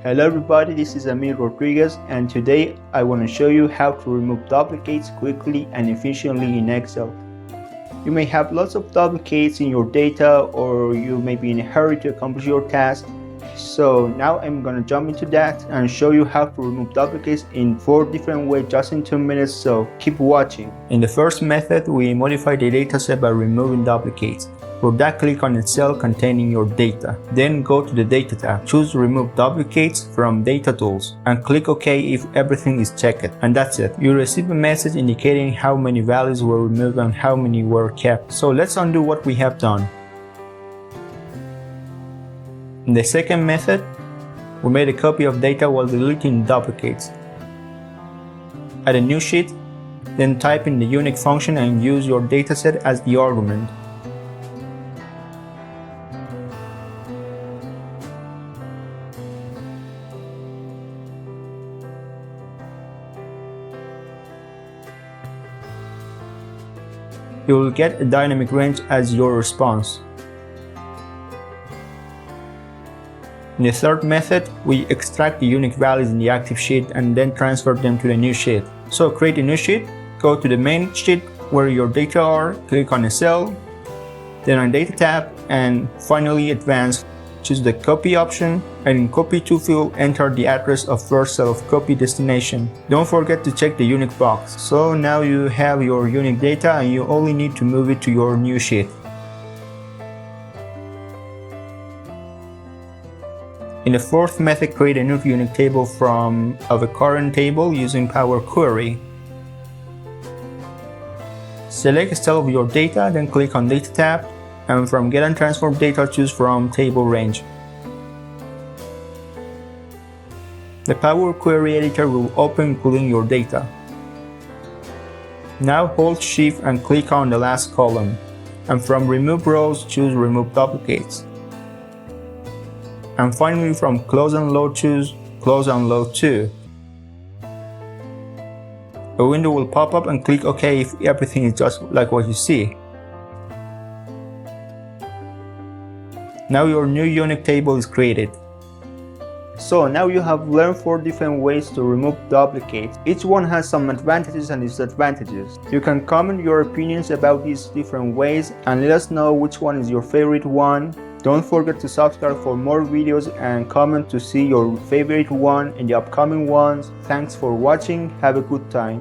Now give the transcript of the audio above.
Hello everybody, this is Amir Rodriguez, and today I want to show you how to remove duplicates quickly and efficiently in Excel. You may have lots of duplicates in your data, or you may be in a hurry to accomplish your task. So now I'm going to jump into that and show you how to remove duplicates in 4 different ways just in 2 minutes, so keep watching. In the first method, we modify the dataset by removing duplicates. For that, click on the cell containing your data. Then go to the Data tab, choose Remove Duplicates from Data Tools, and click OK if everything is checked. And that's it. You receive a message indicating how many values were removed and how many were kept. So let's undo what we have done. In the second method, we made a copy of data while deleting duplicates. Add a new sheet, then type in the unique function and use your dataset as the argument. You will get a dynamic range as your response. In the third method, we extract the unique values in the active sheet and then transfer them to the new sheet. So create a new sheet, go to the main sheet where your data are, click on a cell, then on Data tab, and finally advanced. Choose the copy option, and in copy to field, enter the address of first cell of copy destination. Don't forget to check the unique box. So now you have your unique data and you only need to move it to your new sheet. In the fourth method, create a new unique table of a current table using Power Query. Select a cell of your data, then click on Data tab, and from Get and Transform Data, choose from Table Range. The Power Query editor will open including your data. Now hold Shift and click on the last column, and from Remove Rows, choose Remove Duplicates. And finally, from Close and Load, choose Close and Load To. A window will pop up and click OK if everything is just like what you see. Now your new unique table is created. So now you have learned 4 different ways to remove duplicates. Each one has some advantages and disadvantages. You can comment your opinions about these different ways and let us know which one is your favorite one. Don't forget to subscribe for more videos and comment to see your favorite one in the upcoming ones. Thanks for watching. Have a good time.